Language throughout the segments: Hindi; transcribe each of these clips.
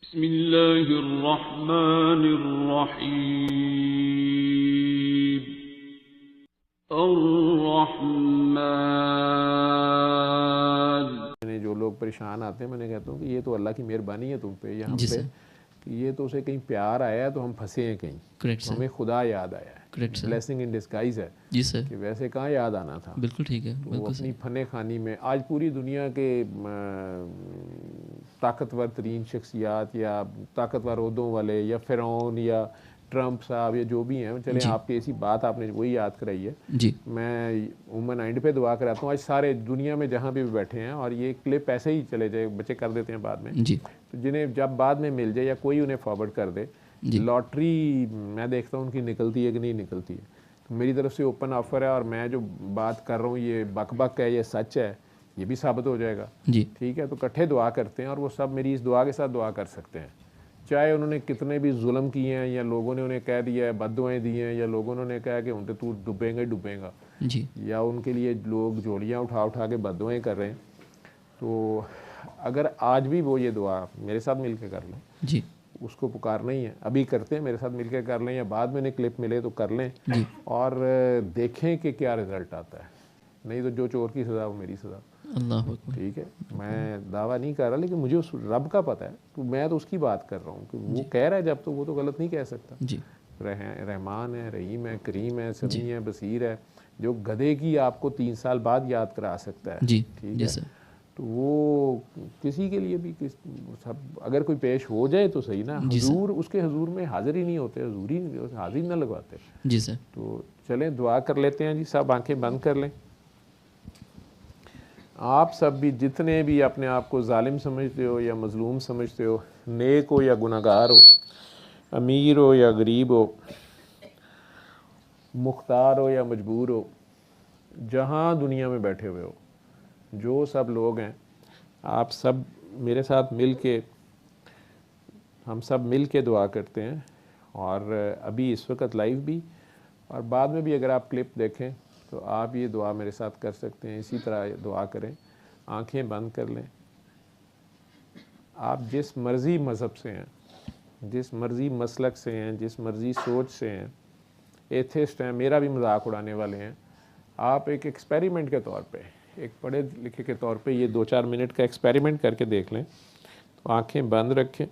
बिस्मिल्लाहिर्रहमानिर्रहीम। अर्रहमान। जो लोग परेशान आते हैं, मैंने कहता हूँ कि ये तो अल्लाह की मेहरबानी है तुम पे या हम पे, कि ये तो उसे कहीं प्यार आया है तो हम फंसे हैं कहीं, तो हमें खुदा याद आया है। ब्लेसिंग इन डिस्गाइज है जी सर, कि वैसे कहाँ याद आना था। बिल्कुल ठीक है। तो बिल्कुल अपनी फने खानी में आज पूरी दुनिया के ताकतवर तरीन शख्सियात या ताकतवर उहदों वाले या फ़िरौन या ट्रंप साहब या जो भी हैं, चलें आपकी ऐसी बात आपने वही याद कराई है जी। मैं उमन एंड पे दुआ कराता हूँ आज सारे दुनिया में जहाँ भी बैठे हैं, और ये क्लिप ऐसे ही चले जाए, बच्चे कर देते हैं बाद में जी। तो जिन्हें जब बाद में मिल जाए या कोई उन्हें फॉरवर्ड कर दे, लॉटरी मैं देखता हूँ उनकी निकलती है कि नहीं निकलती है। तो मेरी तरफ से ओपन ऑफर है, और मैं जो बात कर रहा हूँ ये बक है, ये सच है, ये भी साबित हो जाएगा जी। ठीक है। तो इकट्ठे दुआ करते हैं और वो सब मेरी इस दुआ के साथ दुआ कर सकते हैं, चाहे उन्होंने कितने भी जुल्म किए हैं या लोगों ने उन्हें कह दिया है, बद्दुआएं दी हैं, या लोगों ने कहा कि उनसे तू डूबेंगे डूबेगा जी। या उनके लिए लोग जोड़ियाँ उठा उठा के बद्दुआएं कर रहे हैं। तो अगर आज भी वो ये दुआ मेरे साथ मिल के कर लें जी, उसको पुकार नहीं है, अभी करते हैं, मेरे साथ मिलकर कर लें या बाद में उन्हें क्लिप मिले तो कर लें जी। और देखें कि क्या रिज़ल्ट आता है। नहीं तो जो चोर की सज़ा वो मेरी सज़ा। अल्लाह अकबर। ठीक है, मैं दावा नहीं कर रहा, लेकिन मुझे उस रब का पता है, तो मैं तो उसकी बात कर रहा हूँ कि वो कह रहा है जब, तो वो तो गलत नहीं कह सकता। जी। रहमान है, रहीम है, करीम है, समी है, बसीर है, जो गधे की आपको 3 साल बाद याद करा सकता है। जी, ठीक जी है, सर। तो वो किसी के लिए भी सब अगर कोई पेश हो जाए तो सही ना, हुजूर उसके हुजूर में हाजिर ही नहीं होते, हुजूर ही हाजिर ना लगवाते। जी सर। तो चलें दुआ कर लेते हैं जी, सब आंखें बंद कर लें। आप सब भी जितने भी अपने आप को जालिम समझते हो या मजलूम समझते हो, नेक हो या गुनाहगार हो, अमीर हो या गरीब हो, मुख्तार हो या मजबूर हो, जहाँ दुनिया में बैठे हुए हो, जो सब लोग हैं, आप सब मेरे साथ मिल के, हम सब मिल के दुआ करते हैं। और अभी इस वक्त लाइव भी और बाद में भी अगर आप क्लिप देखें तो आप ये दुआ मेरे साथ कर सकते हैं। इसी तरह दुआ करें, आंखें बंद कर लें। आप जिस मर्ज़ी मज़हब से हैं, जिस मर्ज़ी मसलक से हैं, जिस मर्ज़ी सोच से हैं, एथिस्ट हैं, मेरा भी मजाक उड़ाने वाले हैं, आप एक एक्सपेरिमेंट के तौर पे, एक पढ़े लिखे के तौर पे ये 2-4 मिनट का एक्सपेरिमेंट करके देख लें। तो आंखें बंद रखें,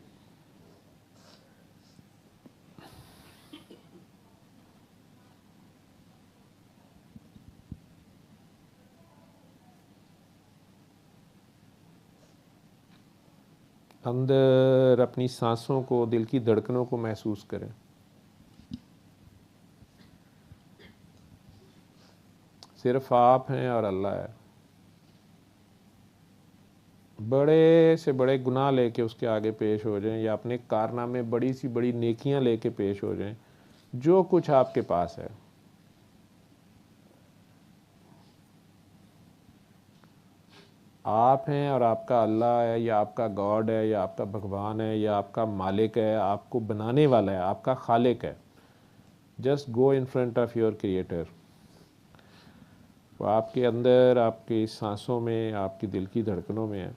अंदर अपनी सांसों को, दिल की धड़कनों को महसूस करें। सिर्फ आप हैं और अल्लाह है। बड़े से बड़े गुनाह लेके उसके आगे पेश हो जाएं या अपने कारनामे बड़ी सी बड़ी नेकियां लेके पेश हो जाएं, जो कुछ आपके पास है, आप हैं और आपका अल्लाह है या आपका गॉड है या आपका भगवान है या आपका मालिक है, आपको बनाने वाला है, आपका खालिक है। Just go in front of your creator. वो आपके अंदर, आपकी सांसों में, आपकी दिल की धड़कनों में है।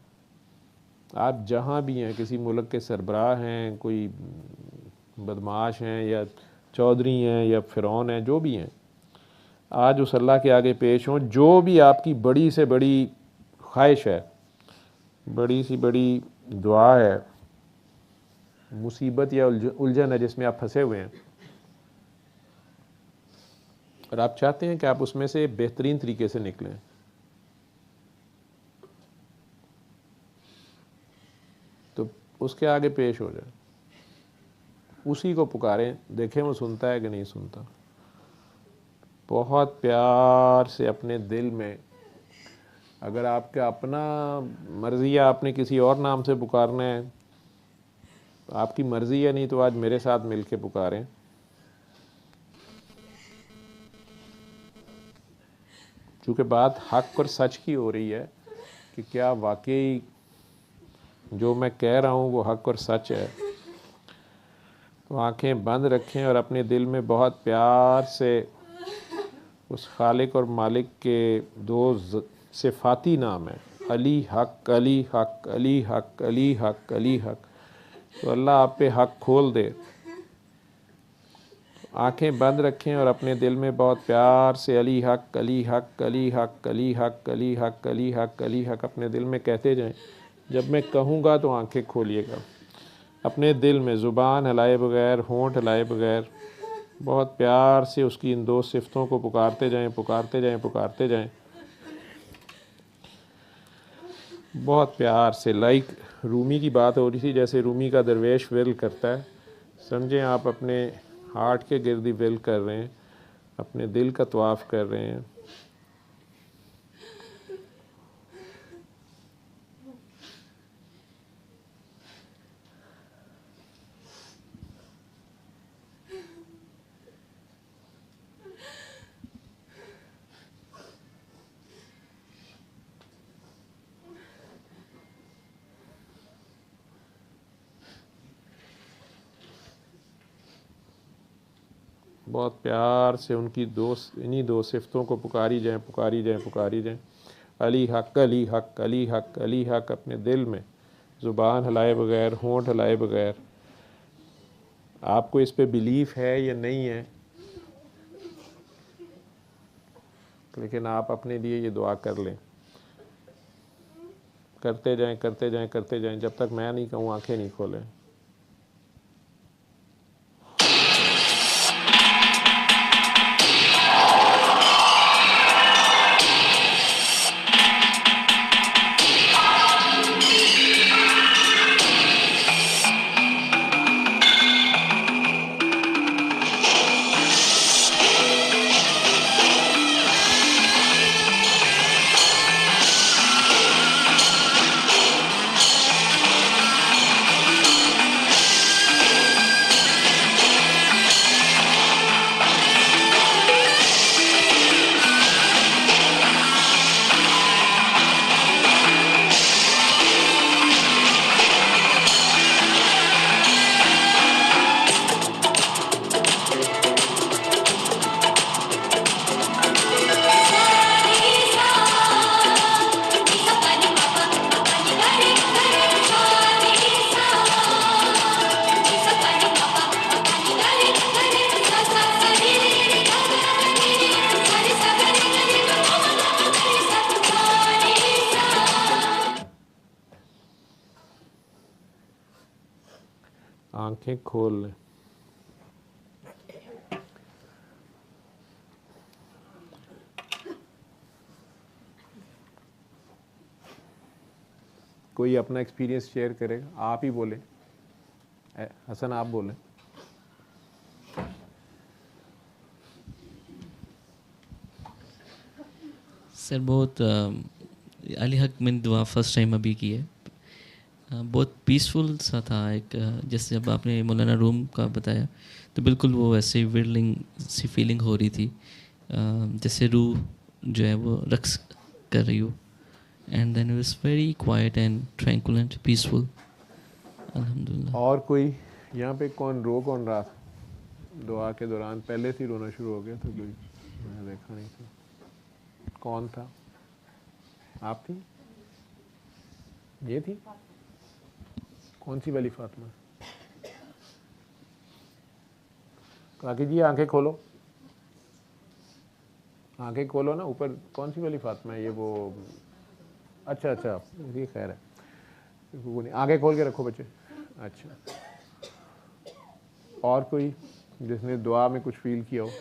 आप जहाँ भी हैं, किसी मुल्क के सरबराह हैं, कोई बदमाश हैं या चौधरी हैं या फ़िरौन हैं, जो भी हैं, आज उस अल्लाह के आगे पेश हों। जो भी आपकी बड़ी से बड़ी ख्वाहिश है, बड़ी सी बड़ी दुआ है, मुसीबत या उलझन है जिसमें आप फंसे हुए हैं और आप चाहते हैं कि आप उसमें से बेहतरीन तरीके से निकलें, तो उसके आगे पेश हो जाए, उसी को पुकारें, देखें वो सुनता है कि नहीं सुनता। बहुत प्यार से अपने दिल में, अगर आपका अपना मर्ज़ी है आपने किसी और नाम से पुकारना है तो आपकी मर्ज़ी है, नहीं तो आज मेरे साथ मिल के पुकारें। चूँकि बात हक और सच की हो रही है कि क्या वाकई जो मैं कह रहा हूँ वो हक और सच है, तो आंखें बंद रखें और अपने दिल में बहुत प्यार से उस खालिक और मालिक के दो सिफाती नाम है, अली हक, अली हक, अली हक, अली हक, अली हक, तो अल्लाह आप पे हक खोल दे। आंखें बंद रखें और अपने दिल में बहुत प्यार से अली हक अली हक अली हक अली हक अली हक अली हक अली हक अपने दिल में कहते जाएं। जब मैं कहूँगा तो आंखें खोलिएगा। अपने दिल में ज़ुबान हिलाए बगैर, होंठ हिलाए बगैर बहुत प्यार से उसकी इन दो सिफ़तों को पुकारते जाएं, पुकारते जाएं, पुकारते जाएं, बहुत प्यार से। लाइक रूमी की बात हो रही थी, जैसे रूमी का दरवेश विल करता है, समझें आप अपने हार्ट के गिर्द विल कर रहे हैं, अपने दिल का तवाफ़ कर रहे हैं। बहुत प्यार से उनकी इन्हीं दो सिफ़तों को पुकारी जाएं, पुकारी जाएं, पुकारी जाएं। अली हक अली हक अली हक अली हक अपने दिल में ज़ुबान हिलाए बगैर, होंठ हिलाए बगैर। आपको इस पे बिलीफ है या नहीं है, लेकिन आप अपने लिए ये दुआ कर लें। करते जाएं, करते जाएं, करते जाएं, जब तक मैं नहीं कहूँ आंखें नहीं खोलें। आंखें खोल लें। कोई अपना एक्सपीरियंस शेयर करेगा? आप ही बोलें, हसन आप बोलें। सर बहुत अली हक मैंने दुआ फर्स्ट टाइम अभी की है। बहुत पीसफुल सा था एक, जैसे जब आपने मौलाना रूम का बताया तो बिल्कुल वो वैसे विरलिंग सी फीलिंग हो रही थी, जैसे रूह जो है वो रक्स कर रही हो। And then it was very quiet and tranquil and peaceful, अल्हम्दुलिल्लाह। और कोई यहाँ पे कौन रहा था दुआ के दौरान? पहले से ही रोना शुरू हो गया था कोई? मैंने देखा नहीं था। कौन था? आप थी? ये थी? कौन सी वाली फातिमा? काकी जी आंखें खोलो, आंखें खोलो ना। ऊपर कौन सी वाली फातिमा है ये? वो अच्छा अच्छा, ये खैर है, वो नहीं। आंखें खोल के रखो बच्चे। अच्छा, और कोई जिसने दुआ में कुछ फील किया हो,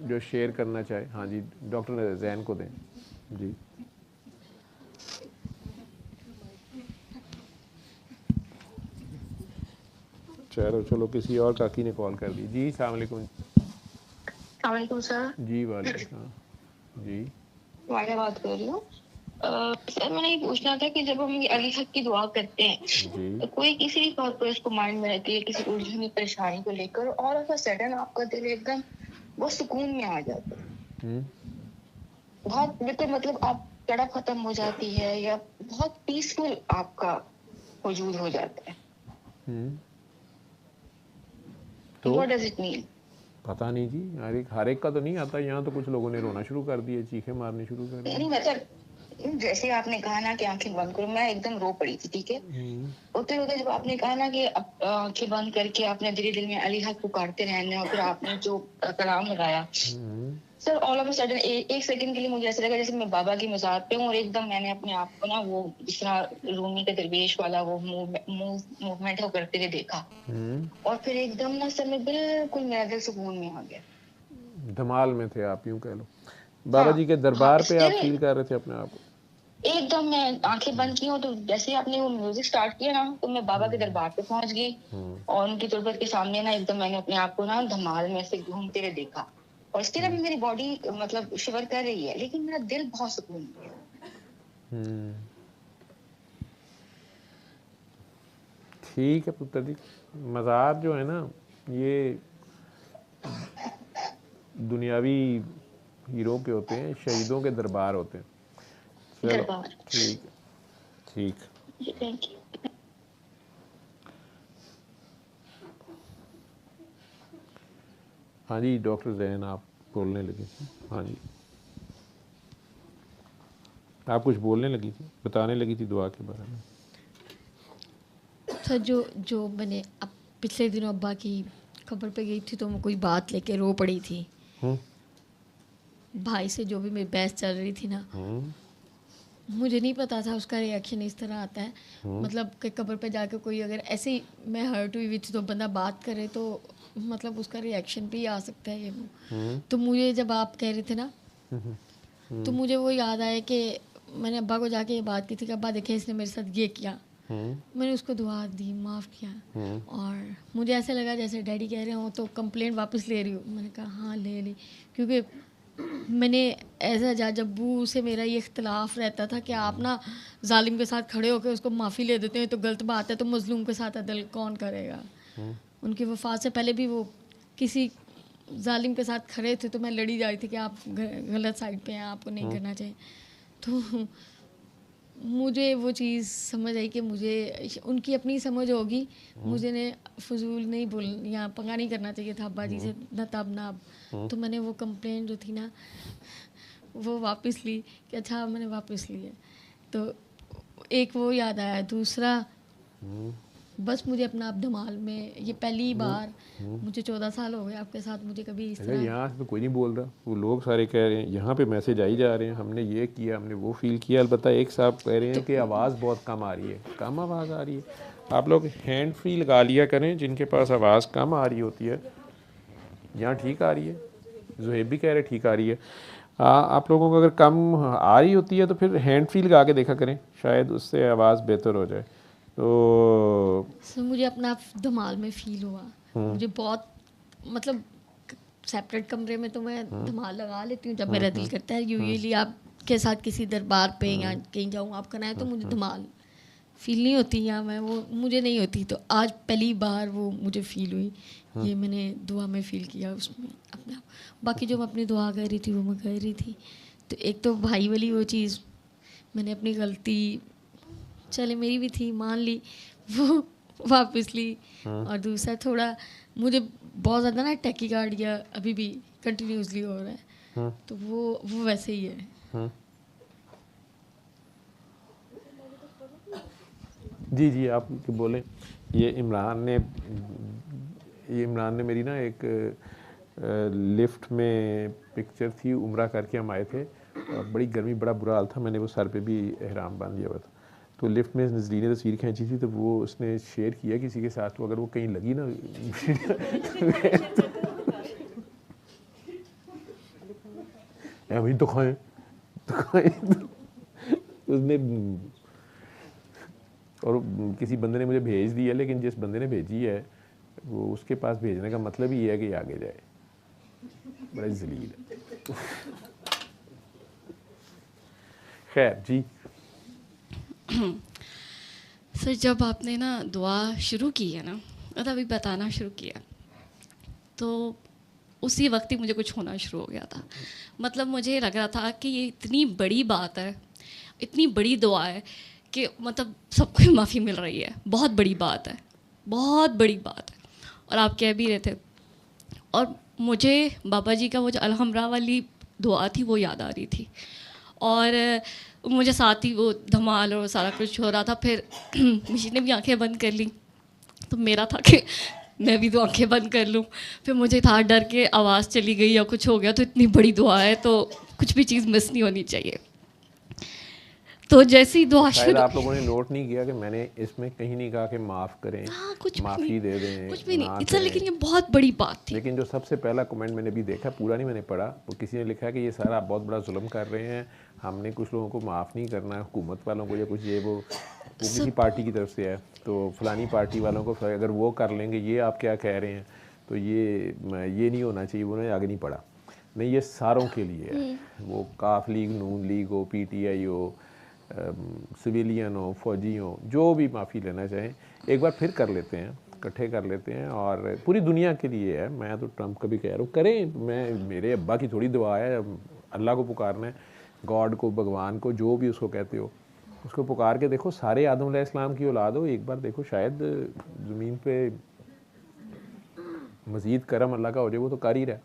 जो शेयर करना चाहे? हाँ जी, डॉक्टर जैन को दें जी। चलो चलो, किसी और काकी ने कॉल कर दी जी। अस्सलाम वालेकुम सर। जी। वालेकुम जी। वाले बात कर रही हूँ। सर मैंने ये पूछना था कि जब हम ये अली हक की दुआ करते हैं तो कोई किसी भी बात पर इसको माइंड में रहती है, किसी उलझनी परेशानी को लेकर, और ऐसा सडन आपका दिल एकदम बहुत सुकून में आ जाता है, बहुत बिल्कुल, मतलब आप तड़प खत्म हो जाती है या बहुत पीसफुल आपका वजूद हो जाता है। तो व्हाट डज इट मीन? पता नहीं जी, हर एक का तो नहीं आता। यहाँ तो कुछ लोगों ने रोना शुरू कर दिए, चीखें मारनी शुरू कर दी। नहीं मतलब जैसे आपने कहा ना कि आंखें बंद करो, मैं एकदम रो पड़ी थी, ठीक है। होते होते जब आपने कहा ना कि आंखें बंद करके आपने धीरे दिल में अली हक पुकारते रहने, और फिर आपने जो कलाम लगाया sir, all of a sudden एक सेकंड के लिए मुझे ऐसा लगा जैसे मैं बाबा की मज़ार पे हूँ, और एकदम मैंने अपने आप को ना वो जिस तरह रूमी के दरवेश वाला वो मूवमेंट है वो करते हुए देखा, और फिर एकदम ना सर में बिल्कुल मेरा दिल सुकून में आ गया। धमाल में थे आप, यूं कह लो। बाबा जी के दरबार पे आप फील कर रहे थे अपने आप को? एकदम मैं आंखें बंद की हूँ तो जैसे आपने वो म्यूजिक स्टार्ट किया ना, तो मैं बाबा के दरबार पे पहुंच गई, और उनकी तुरबत के सामने ना एकदम मैंने अपने आप को ना धमाल में से घूमते हुए देखा, और स्टिल अभी मेरी बॉडी मतलब शिवर कर रही है, लेकिन मेरा दिल बहुत सुकून में है। ठीक है पुत्र जी, मज़ार जो है ना ये दुनियावी हीरो के होते हैं, शहीदों के दरबार होते हैं। चलो ठीक ठीक। Thank you. हाँ जी डॉक्टर जैन, आप बोलने लगी थी। हाँ जी, आप कुछ बोलने लगी थी, बताने लगी थी दुआ के बारे में। सर जो मैंने अब पिछले दिनों अब्बा की खबर पे गई थी तो मैं कोई बात लेके रो पड़ी थी। भाई से जो भी मेरी बहस चल रही थी ना, मुझे नहीं पता था उसका रिएक्शन इस तरह आता है। मतलब कि कब्र पे जाके कोई अगर ऐसे ही मैं हर्ट हुई थी तो बंदा बात करे तो मतलब उसका रिएक्शन भी आ सकता है ये वो। तो मुझे जब आप कह रहे थे ना तो मुझे वो याद आया कि मैंने अब्बा को जाके ये बात की थी कि अब्बा देखे इसने मेरे साथ ये किया, मैंने उसको दुआ दी, माफ़ किया, और मुझे ऐसे लगा जैसे डैडी कह रहे हो तो कंप्लेंट वापस ले रही हूँ। मैंने कहा हाँ ले ली, क्योंकि मैंने ऐसा जज अब्बू से मेरा ये इख्तलाफ रहता था कि आप ना जालिम के साथ खड़े होकर उसको माफ़ी ले देते हैं तो गलत बात है, तो मजलूम के साथ अदल कौन करेगा। उनकी वफात से पहले भी वो किसी जालिम के साथ खड़े थे तो मैं लड़ी जा रही थी कि आप गलत साइड पे हैं, आपको नहीं करना चाहिए। तो मुझे वो चीज़ समझ आई कि मुझे उनकी अपनी समझ होगी, मुझे ने फजूल नहीं बोल या पंगा नहीं करना चाहिए था अब्बा जी से, न तब ना अब। तो मैंने वो कंप्लेंट जो थी ना वो वापस ली कि अच्छा मैंने वापस ली है। तो एक वो याद आया, दूसरा बस मुझे अपना आप धमाल में ये पहली बार, मुझे 14 साल हो गए आपके साथ, मुझे कभी इस तरह यहाँ पे कोई नहीं बोल रहा, वो लोग सारे कह रहे हैं, यहाँ पे मैसेज आई जा रहे हैं, हमने ये किया, हमने वो फील किया। अलबत्ता एक साहब कह रहे हैं कि आवाज़ बहुत कम आ रही है, कम आवाज़ आ रही है। आप लोग हैंड फ्री लगा लिया करें जिनके पास आवाज़ कम आ रही होती है। यहाँ ठीक आ रही है, जुहेब भी कह रहे ठीक आ रही है। आप लोगों को अगर कम आ रही होती है तो फिर हैंड फ्री लगा के देखा करें, शायद उससे आवाज़ बेहतर हो जाए। तो मुझे अपना धमाल में फ़ील हुआ, मुझे बहुत मतलब सेपरेट कमरे में तो मैं धमाल लगा लेती हूँ जब मेरा दिल करता है। यूजुअली आपके साथ किसी दरबार पे या कहीं जाऊँ आप करना है तो मुझे धमाल फील नहीं होती, या मैं वो मुझे नहीं होती। तो आज पहली बार वो मुझे फ़ील हुई, ये मैंने दुआ में फ़ील किया उसमें अपना। बाकी जो मैं अपनी दुआ कर रही थी वो मैं कर रही थी। तो एक तो भाई वाली वो चीज़ मैंने अपनी गलती चले मेरी भी थी मान ली, वो वापस ली। और दूसरा थोड़ा मुझे बहुत ज़्यादा ना टैकीकार्डिया अभी भी कंटिन्यूसली हो रहा है, तो वो वैसे ही है। जी जी आप बोलें। ये इमरान ने मेरी ना एक लिफ्ट में पिक्चर थी, उम्रा करके हम आए थे और बड़ी गर्मी, बड़ा बुरा हाल था, मैंने वो सर पे भी एहराम बांध लिया हुआ था। तो लिफ्ट में नजरीन ने तस्वीर खींची थी तो वो उसने शेयर किया किसी के साथ, तो अगर वो कहीं लगी ना भाई दिखाएं उसने, और किसी बंदे ने मुझे भेज दिया, लेकिन जिस बंदे ने भेजी है वो उसके पास भेजने का मतलब ही ये है कि आगे जाए, बड़ा जलील है। खैर जी। सर जब आपने ना दुआ शुरू की है ना, मतलब अभी बताना शुरू किया, तो उसी वक्त ही मुझे कुछ होना शुरू हो गया था। मतलब मुझे लग रहा था कि ये इतनी बड़ी बात है, इतनी बड़ी दुआ है कि मतलब सबको माफ़ी मिल रही है, बहुत बड़ी बात है, बहुत बड़ी बात है। और आप कह भी रहे थे, और मुझे बाबा जी का वो जो अलहमरा वाली दुआ थी वो याद आ रही थी। और मुझे साथ ही वो धमाल और सारा कुछ हो रहा था। फिर मिशी ने भी आंखें बंद कर ली, तो मेरा था कि मैं भी तो आंखें बंद कर लूँ। फिर मुझे था डर के आवाज़ चली गई या कुछ हो गया, तो इतनी बड़ी दुआ है तो कुछ भी चीज़ मिस नहीं होनी चाहिए। तो जैसे ही दुआ शायद शुरू, आप लोगों ने नोट नहीं किया कि मैंने इसमें कहीं नहीं कहा कि माफ़ करें, हाँ कुछ भी माफ़ी नहीं, दे दें, कुछ भी ना नहीं इतना, करें। लेकिन ये बहुत बड़ी बात थी। लेकिन जो सबसे पहला कमेंट मैंने भी देखा, पूरा नहीं मैंने पढ़ा, वो किसी ने लिखा कि ये सारा आप बहुत बड़ा जुल्म कर रहे हैं, हमने कुछ लोगों को माफ़ नहीं करना, हुकूमत वालों को या कुछ ये वो किसी पार्टी की तरफ से है, तो फलानी पार्टी वालों को अगर वो कर लेंगे, ये आप क्या कह रहे हैं, तो ये नहीं होना चाहिए। उन्होंने आगे नहीं पढ़ा, नहीं ये सारों के लिए है, वो काफ लीग, नून लीग हो, PTI हो, सिविलियन हो, फौजी हो, जो भी माफ़ी लेना चाहें एक बार फिर कर लेते हैं, इकट्ठे कर लेते हैं, और पूरी दुनिया के लिए है। मैं तो ट्रम्प का भी कह रहा हूँ करें, मैं मेरे अब्बा की थोड़ी दुआ है, अल्लाह को पुकारना है, गॉड को, भगवान को, जो भी उसको कहते हो, उसको पुकार के देखो। सारे आदम अलैहिस्सलाम की औलाद हो, एक बार देखो शायद ज़मीन पे मज़ीद करम अल्लाह का हो जाए, वो तो कर ही रहा है,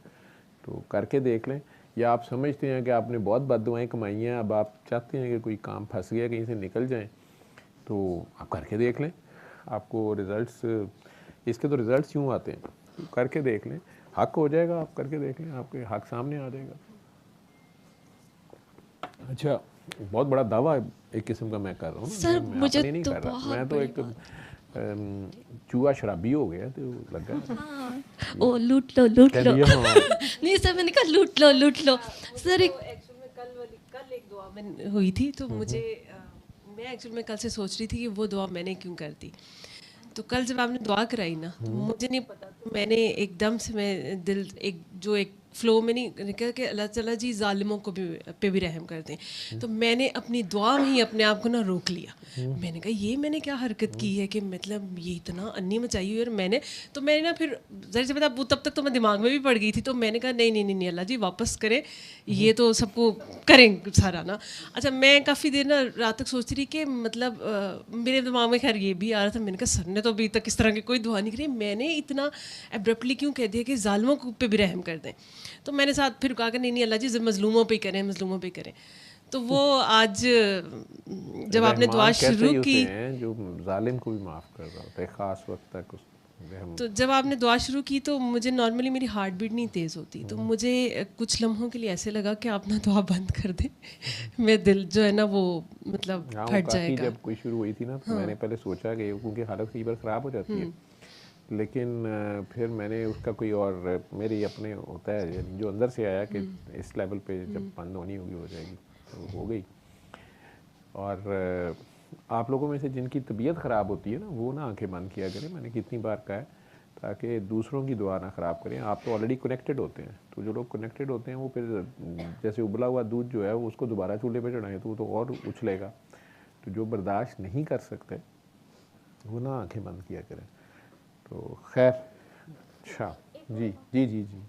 तो करके देख लें। या आप समझते हैं कि आपने बहुत बद्दुआएं कमाई हैं, अब आप चाहते हैं कि कोई काम फंस गया, कहीं से निकल जाएं, तो आप करके देख लें। आपको रिज़ल्ट्स, इसके तो रिज़ल्ट्स यूँ आते हैं, तो करके देख लें, हक हो जाएगा। आप करके देख लें, आपके हक सामने आ जाएगा। अच्छा, बहुत बड़ा दावा एक किस्म का मैं कर रहा हूँ, सर मैं मुझे अपने नहीं तो कर रहा, बहुत मैं तो बड़ी एक बात। चूहा शराबी हो गया तो लगा हाँ, ओ लूट लो लूट कह लो। दिया, हाँ। नहीं सर, मैंने कहा लूट लो लूट लो। सर एक एक्चुअल में कल एक दुआ में हुई थी, तो मुझे मैं एक्चुअल में कल से सोच रही थी कि वो दुआ मैंने क्यों कर दी। तो कल जब आपने दुआ कराई ना, तो मुझे नहीं पता, तो मैंने एकदम से मैं दिल एक फ्लो में नहीं निकल के अल्लाह ताला जी जालिमों को पे भी रहम कर दें, तो मैंने अपनी दुआ में ही अपने आप को ना रोक लिया। मैंने कहा ये मैंने क्या हरकत की है कि मतलब ये इतना अन्नी मचाई हुई, और मैंने ना फिर जरा से पता, तब तक तो मैं दिमाग में भी पड़ गई थी, तो मैंने कहा नहीं नहीं नहीं, नहीं अल्लाह जी वापस करें, ये तो सबको करें सारा ना। अच्छा, मैं काफ़ी देर ना रात तक सोचती रही कि मतलब मेरे दिमाग में खैर ये भी आ रहा था, मैंने कहा सर ने तो अभी तक इस तरह की कोई दुआ नहीं करी, मैंने इतना एब्रप्टली क्यों कह दिया कि जालिमों पे भी रहम कर दें। तो मैंने साथ फिर कहा कि नहीं नहीं अल्लाह जी मजलूमों पे करें, मजलूमों पे करें। तो वो आज जब आपने दुआ शुरू की, जो जालिम को भी माफ़ कर रहा होता है ख़ास वक्त तक उस, तो जब आपने दुआ शुरू की तो मुझे नॉर्मली मेरी हार्ट बीट नहीं तेज़ होती, तो मुझे कुछ लम्हों के लिए ऐसे लगा कि आप ना दुआ बंद कर दें, मेरा दिल जो है ना वो मतलब फट जाएगा। जब कोई शुरू हुई थी ना, तो मैंने पहले सोचा कि क्योंकि हालत कई बार ख़राब हो जाती है, लेकिन फिर मैंने उसका कोई और मेरे अपने होता है जो अंदर से आया कि इस लेवल पे जब बंद होनी होगी हो जाएगी, तो हो गई। और आप लोगों में से जिनकी तबीयत ख़राब होती है ना, वो ना आंखें बंद किया करें, मैंने कितनी बार कहा है, ताकि दूसरों की दुआ ना ख़राब करें। आप तो ऑलरेडी कनेक्टेड होते हैं, तो जो लोग कनेक्टेड होते हैं वो फिर जैसे उबला हुआ दूध जो है वो उसको दोबारा चूल्हे पे चढ़ाएं तो वो तो और उछलेगा। तो जो बर्दाश्त नहीं कर सकते वो ना आंखें बंद किया करें। तो खैर, अच्छा जी जी जी जी,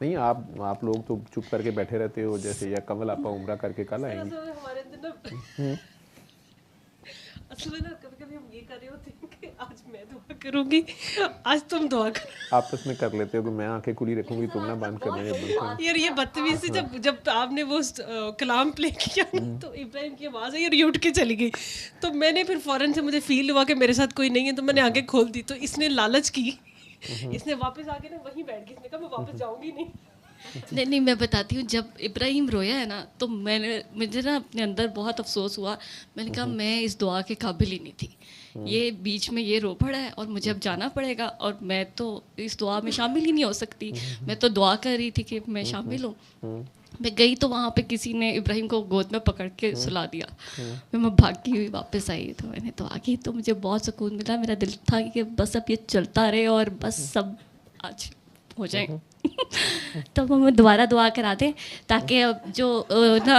नहीं आप लोग तो चुप करके बैठे रहते हो, जैसे या कमल आपा उम्रा करके कल आएंगे। हमारे अंदर ना असल में ना कभी कभी हम ये कर रहे होते हैं कि आज मैं दुआ करूंगी, आज तुम दुआ करो, आपस में कर लेते हो कि मैं आंखें खुली रखूंगी, तुम ना बंद करना, ये बंद करना। यार ये बदतमीजी। जब आपने वो कलाम प्ले किया ना, तो इब्राहिम की आवाज़ आई और ये उठ के चली गई, तो मैंने फिर फ़ौरन से मुझे फील हुआ कि मेरे साथ कोई नहीं है, तो मैंने आंखें खोल दी, तो इसने लालच की, इसने वापस आके ना वहीं बैठ गई, इसने कहा मैं वापस जाऊंगी नहीं। नहीं नहीं, मैं बताती हूँ, जब इब्राहिम रोया है ना, तो मुझे ना अपने अंदर बहुत अफसोस हुआ। मैंने कहा मैं इस दुआ के काबिल ही नहीं थी, ये बीच में ये रो पड़ा है और मुझे अब जाना पड़ेगा, और मैं तो इस दुआ में शामिल ही नहीं हो सकती। मैं तो दुआ कर रही थी कि मैं शामिल हूँ। मैं गई तो वहाँ पे किसी ने इब्राहिम को गोद में पकड़ के सुला दिया, फिर मैं भागती हुई वापस आई, तो मैंने दुआ की, तो मुझे बहुत सुकून मिला। मेरा दिल था कि बस अब ये चलता रहे और बस सब आज हो जाए। तो वो मैं दोबारा दुआ करा दें, ताकि अब जो ना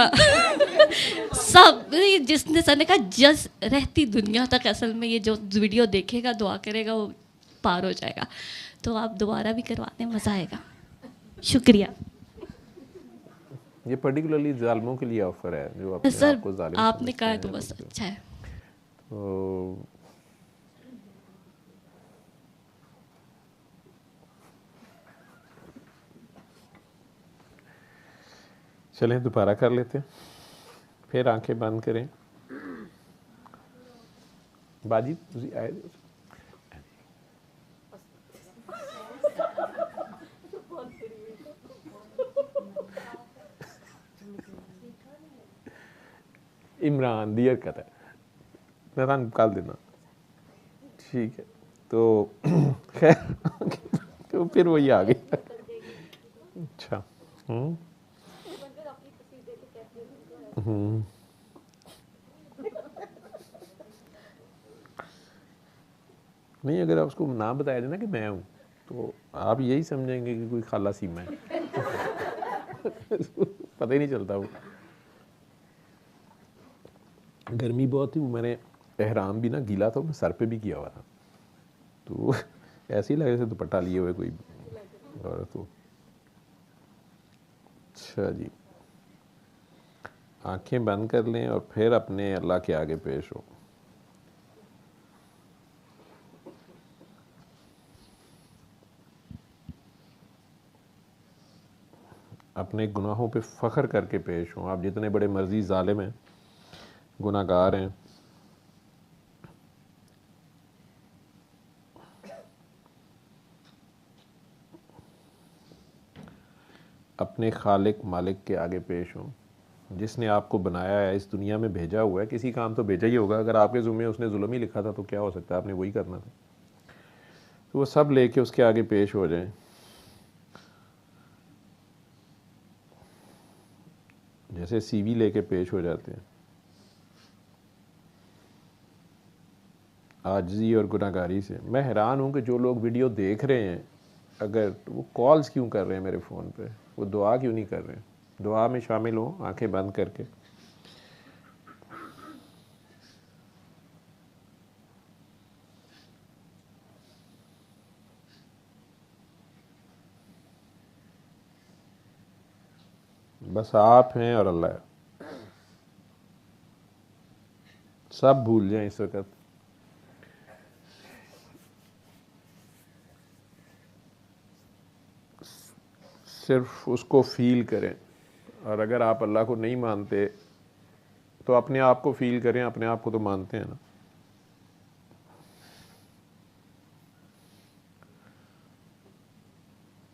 सब जिसने सर ने कहा जस रहती दुनिया तक असल में ये जो वीडियो देखेगा दुआ करेगा वो पार हो जाएगा। तो आप दोबारा भी करवा दें, मज़ा आएगा। शुक्रिया। ये पर्टिकुलरली जालिमों के लिए ऑफर है, जो अपने सर आप को जालिम आपने समझते कहा हैं, तो बस अच्छा है। तो चलें दोबारा कर लेते हैं, फिर आंखें बंद करें। बाजी तुसी आए इमरान दी हरकत है, मैं तुहानू कल देना, ठीक है। तो खैर तो फिर वही आ गई। अच्छा नहीं, अगर आप उसको ना बताया जाए ना कि मैं हूँ, तो आप यही समझेंगे कि कोई खाला सीमा है। पता ही नहीं चलता। वो गर्मी बहुत थी, मैंने एहराम भी ना गीला था, मैं सर पे भी किया हुआ था, तो ऐसे ही लगे जैसे दुपट्टा लिए हुए कोई औरत हो। अच्छा जी, आंखें बंद कर लें और फिर अपने अल्लाह के आगे पेश हो। अपने गुनाहों पे फ़ख्र करके पेश हों। आप जितने बड़े मर्जी जालिम हैं, गुनाहगार हैं, अपने खालिक मालिक के आगे पेश हों, जिसने आपको बनाया है, इस दुनिया में भेजा हुआ है। किसी काम तो भेजा ही होगा। अगर आपके ज़ुम्मे उसने जुल्म ही लिखा था तो क्या हो सकता है, आपने वही करना था। तो वो सब लेके उसके आगे पेश हो जाएं। जैसे सीवी लेके पेश हो जाते हैं। आजिज़ी और गुनाहगारी से मैं हैरान हूँ कि जो लोग वीडियो देख रहे हैं, अगर वो कॉल्स क्यों कर रहे हैं मेरे फ़ोन पे, वो दुआ क्यों नहीं कर रहे हैं। दुआ में शामिल हो, आंखें बंद करके। बस आप हैं और अल्लाह है। सब भूल जाएं इस वक्त। सिर्फ उसको फील करें। और अगर आप अल्लाह को नहीं मानते तो अपने आप को फील करें, अपने आप को तो मानते हैं ना।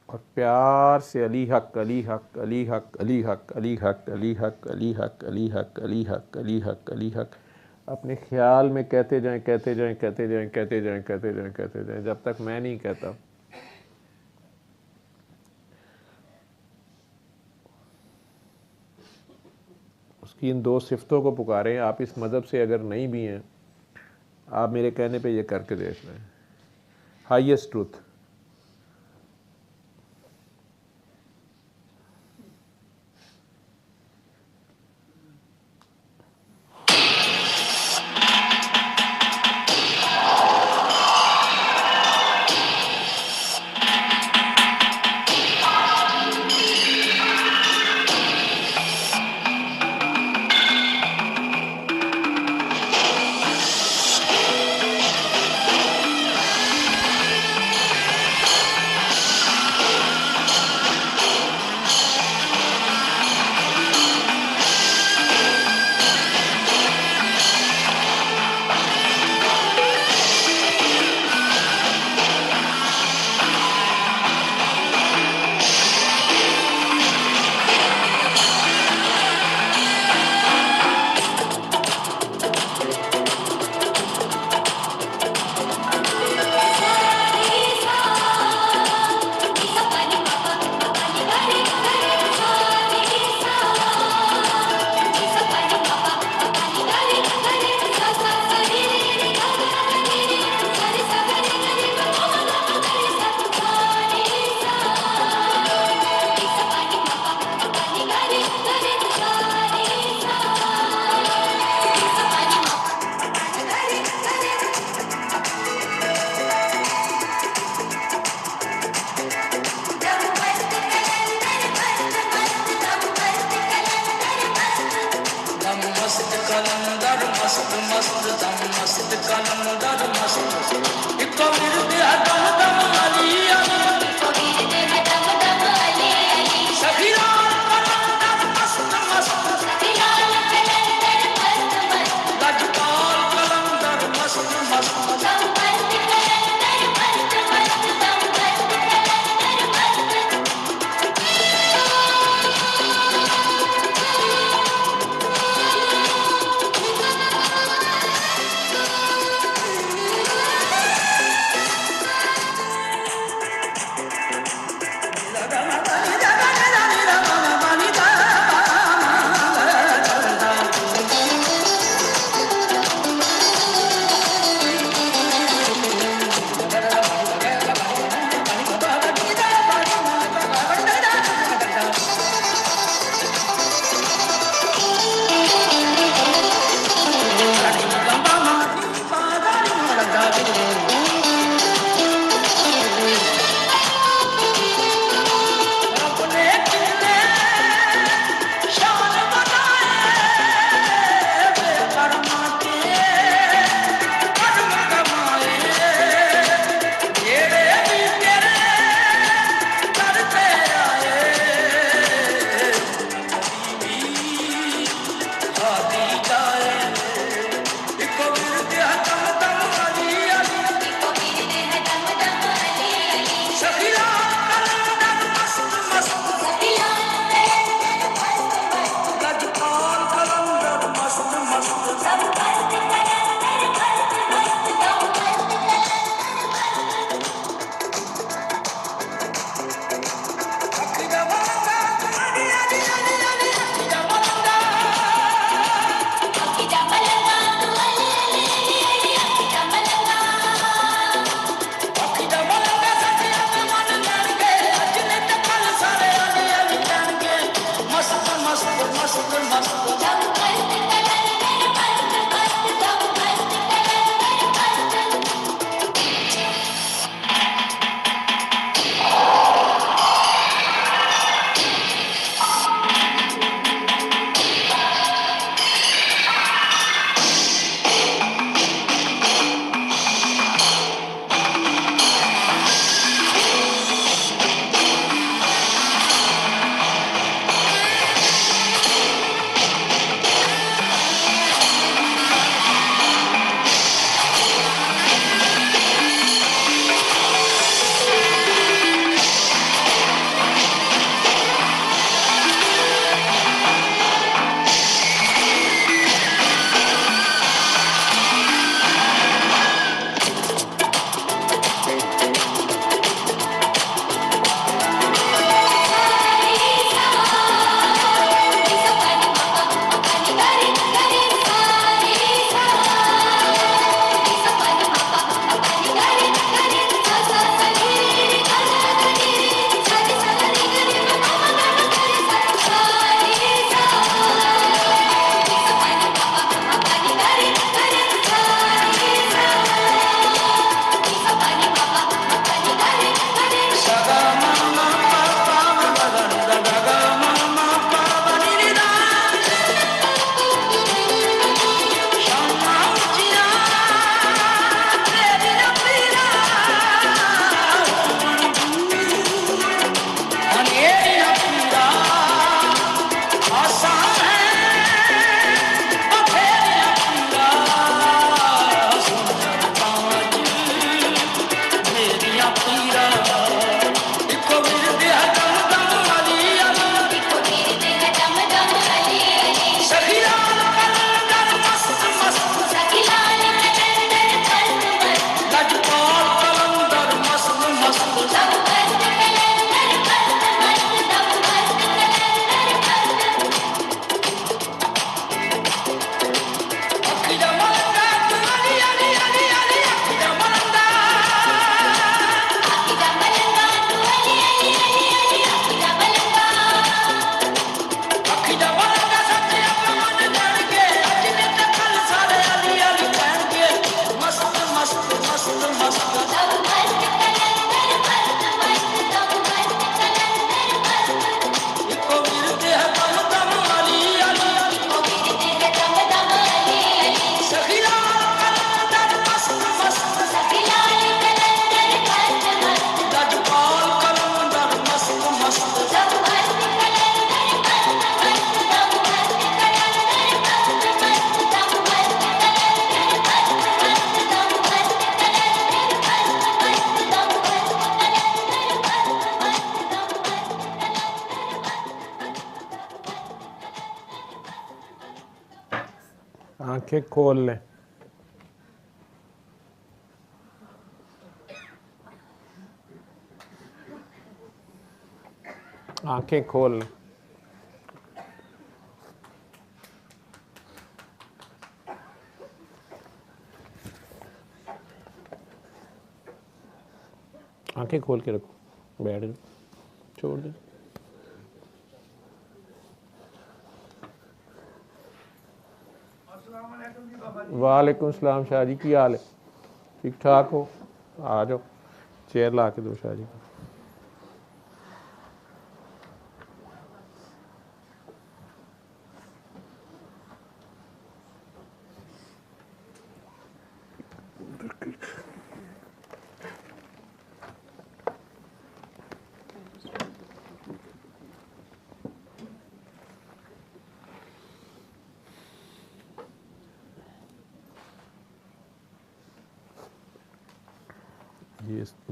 और प्यार से अली हक अली हक अली हक अली हक अली हक अली हक अली हक अली हक अली हक अली हक अली हक अपने ख्याल में कहते जाएं, कहते जाएं, कहते जाएं, कहते जाएं, कहते जाएं, कहते जाएं, जब तक मैं नहीं कहता। उसकी इन दो सिफ़तों को पुकारें। आप इस मज़हब से अगर नहीं भी हैं, आप मेरे कहने पे ये करके देख लें। Highest truth. आंखें खोल लें। आंखें खोल लें। आंखें खोल के रखो, बैठ जाओ, छोड़ दो। वालेकुम सलाम शाह जी, की हाल है? ठीक ठाक हो? आ जाओ, चेयर ला के दो शाह जी को।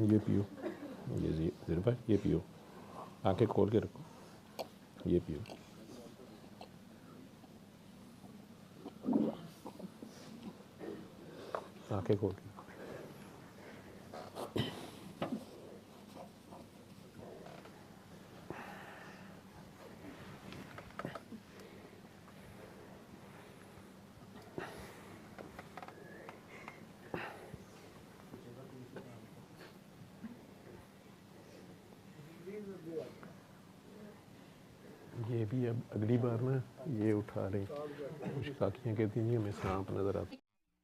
ये पियो, ये ज़ीरबा, ये पियो, आंखें खोल के रखो, ये पियो। आंखें खोल के। ये भी अब अगली बार ना ये उठा रही, कुछ काकियाँ कहती नहीं हमें सांप नजर आता।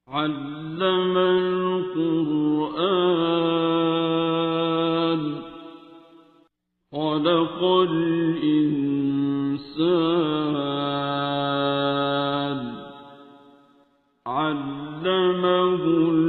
अल्लमल कुरआन खलक़ल इंसान अल्लमहुल